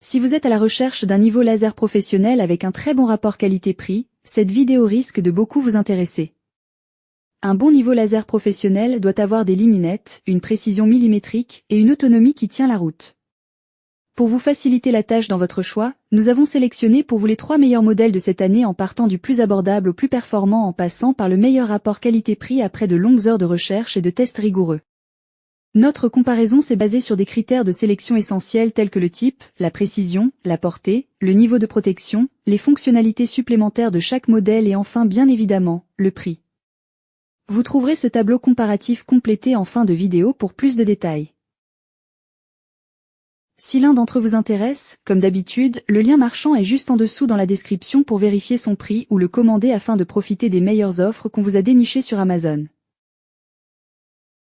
Si vous êtes à la recherche d'un niveau laser professionnel avec un très bon rapport qualité-prix, cette vidéo risque de beaucoup vous intéresser. Un bon niveau laser professionnel doit avoir des lignes nettes, une précision millimétrique et une autonomie qui tient la route. Pour vous faciliter la tâche dans votre choix, nous avons sélectionné pour vous les 3 meilleurs modèles de cette année en partant du plus abordable au plus performant en passant par le meilleur rapport qualité-prix après de longues heures de recherche et de tests rigoureux. Notre comparaison s'est basée sur des critères de sélection essentiels tels que le type, la précision, la portée, le niveau de protection, les fonctionnalités supplémentaires de chaque modèle et enfin bien évidemment, le prix. Vous trouverez ce tableau comparatif complété en fin de vidéo pour plus de détails. Si l'un d'entre eux vous intéresse, comme d'habitude, le lien marchand est juste en dessous dans la description pour vérifier son prix ou le commander afin de profiter des meilleures offres qu'on vous a dénichées sur Amazon.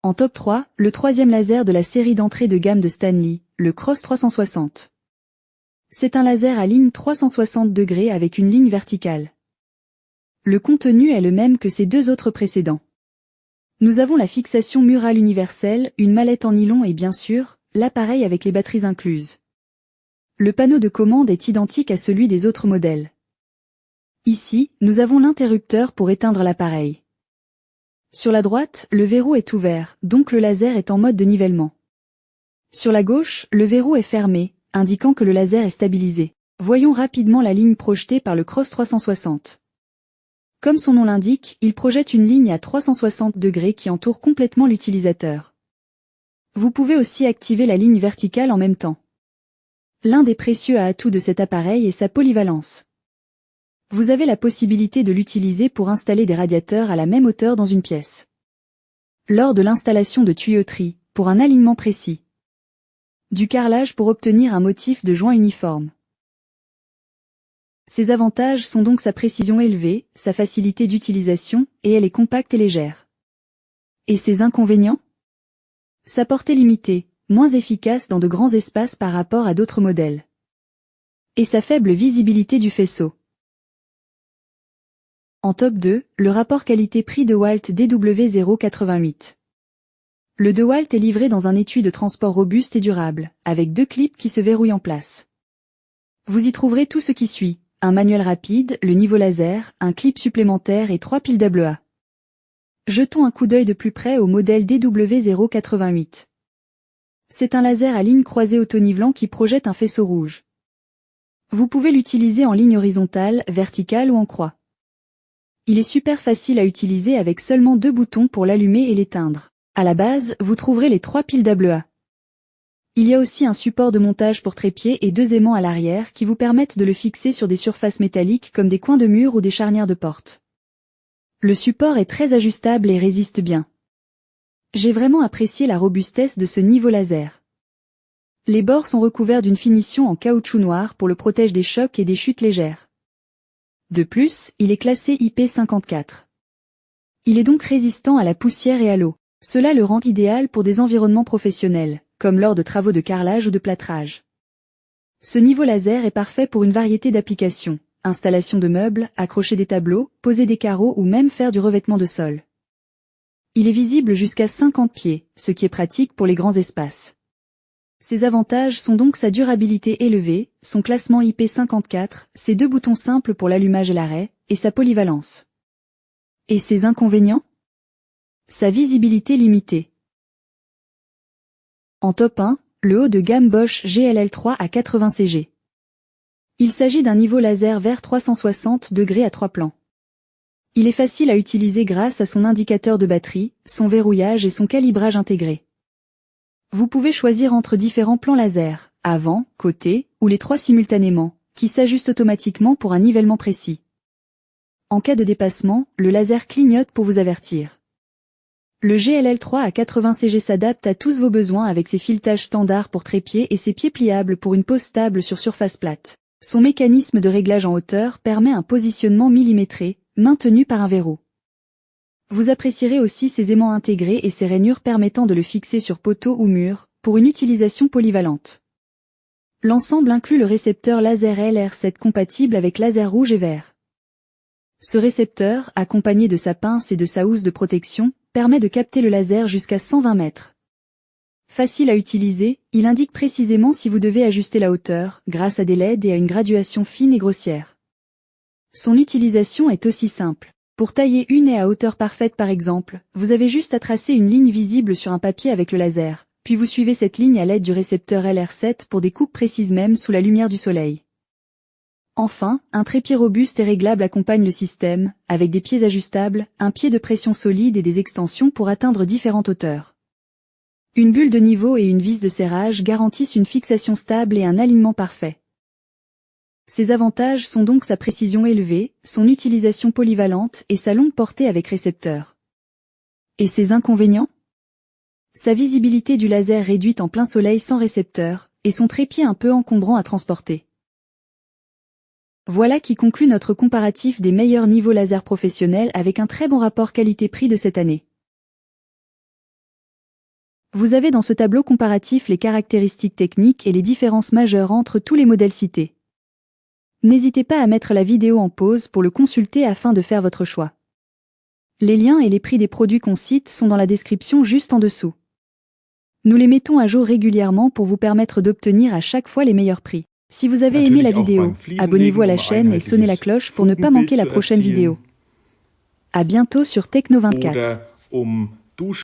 En top 3, le troisième laser de la série d'entrée de gamme de Stanley, le Cross 360. C'est un laser à ligne 360 degrés avec une ligne verticale. Le contenu est le même que ses deux autres précédents. Nous avons la fixation murale universelle, une mallette en nylon et bien sûr, l'appareil avec les batteries incluses. Le panneau de commande est identique à celui des autres modèles. Ici, nous avons l'interrupteur pour éteindre l'appareil. Sur la droite, le verrou est ouvert, donc le laser est en mode de nivellement. Sur la gauche, le verrou est fermé, indiquant que le laser est stabilisé. Voyons rapidement la ligne projetée par le Cross 360. Comme son nom l'indique, il projette une ligne à 360 degrés qui entoure complètement l'utilisateur. Vous pouvez aussi activer la ligne verticale en même temps. L'un des précieux atouts de cet appareil est sa polyvalence. Vous avez la possibilité de l'utiliser pour installer des radiateurs à la même hauteur dans une pièce. Lors de l'installation de tuyauterie, pour un alignement précis. Du carrelage pour obtenir un motif de joint uniforme. Ses avantages sont donc sa précision élevée, sa facilité d'utilisation, et elle est compacte et légère. Et ses inconvénients? Sa portée limitée, moins efficace dans de grands espaces par rapport à d'autres modèles. Et sa faible visibilité du faisceau. En top 2, le rapport qualité-prix DeWalt DW088. Le DeWalt est livré dans un étui de transport robuste et durable, avec 2 clips qui se verrouillent en place. Vous y trouverez tout ce qui suit, un manuel rapide, le niveau laser, un clip supplémentaire et 3 piles d'ABA. Jetons un coup d'œil de plus près au modèle DW088. C'est un laser à ligne croisée autonivelant qui projette un faisceau rouge. Vous pouvez l'utiliser en ligne horizontale, verticale ou en croix. Il est super facile à utiliser avec seulement 2 boutons pour l'allumer et l'éteindre. À la base, vous trouverez les 3 piles d'ABA. Il y a aussi un support de montage pour trépied et 2 aimants à l'arrière qui vous permettent de le fixer sur des surfaces métalliques comme des coins de mur ou des charnières de porte. Le support est très ajustable et résiste bien. J'ai vraiment apprécié la robustesse de ce niveau laser. Les bords sont recouverts d'une finition en caoutchouc noir pour le protéger des chocs et des chutes légères. De plus, il est classé IP54. Il est donc résistant à la poussière et à l'eau. Cela le rend idéal pour des environnements professionnels, comme lors de travaux de carrelage ou de plâtrage. Ce niveau laser est parfait pour une variété d'applications, installation de meubles, accrocher des tableaux, poser des carreaux ou même faire du revêtement de sol. Il est visible jusqu'à 50 pieds, ce qui est pratique pour les grands espaces. Ses avantages sont donc sa durabilité élevée, son classement IP54, ses 2 boutons simples pour l'allumage et l'arrêt, et sa polyvalence. Et ses inconvénients? Sa visibilité limitée. En top 1, le haut de gamme Bosch GLL3 à 80 CG. Il s'agit d'un niveau laser vert 360 degrés à 3 plans. Il est facile à utiliser grâce à son indicateur de batterie, son verrouillage et son calibrage intégré. Vous pouvez choisir entre différents plans laser, avant, côté, ou les 3 simultanément, qui s'ajustent automatiquement pour un nivellement précis. En cas de dépassement, le laser clignote pour vous avertir. Le GLL3 à 80 CG s'adapte à tous vos besoins avec ses filetages standards pour trépied et ses pieds pliables pour une pose stable sur surface plate. Son mécanisme de réglage en hauteur permet un positionnement millimétré, maintenu par un verrou. Vous apprécierez aussi ses aimants intégrés et ses rainures permettant de le fixer sur poteau ou mur, pour une utilisation polyvalente. L'ensemble inclut le récepteur laser LR7 compatible avec laser rouge et vert. Ce récepteur, accompagné de sa pince et de sa housse de protection, permet de capter le laser jusqu'à 120 mètres. Facile à utiliser, il indique précisément si vous devez ajuster la hauteur, grâce à des LED et à une graduation fine et grossière. Son utilisation est aussi simple. Pour tailler une haie à hauteur parfaite par exemple, vous avez juste à tracer une ligne visible sur un papier avec le laser, puis vous suivez cette ligne à l'aide du récepteur LR7 pour des coupes précises même sous la lumière du soleil. Enfin, un trépied robuste et réglable accompagne le système, avec des pieds ajustables, un pied de pression solide et des extensions pour atteindre différentes hauteurs. Une bulle de niveau et une vis de serrage garantissent une fixation stable et un alignement parfait. Ses avantages sont donc sa précision élevée, son utilisation polyvalente et sa longue portée avec récepteur. Et ses inconvénients? Sa visibilité du laser réduite en plein soleil sans récepteur, et son trépied un peu encombrant à transporter. Voilà qui conclut notre comparatif des meilleurs niveaux laser professionnels avec un très bon rapport qualité-prix de cette année. Vous avez dans ce tableau comparatif les caractéristiques techniques et les différences majeures entre tous les modèles cités. N'hésitez pas à mettre la vidéo en pause pour le consulter afin de faire votre choix. Les liens et les prix des produits qu'on cite sont dans la description juste en dessous. Nous les mettons à jour régulièrement pour vous permettre d'obtenir à chaque fois les meilleurs prix. Si vous avez aimé la vidéo, abonnez-vous à la chaîne et sonnez la cloche pour ne pas manquer la prochaine vidéo. À bientôt sur Techno24.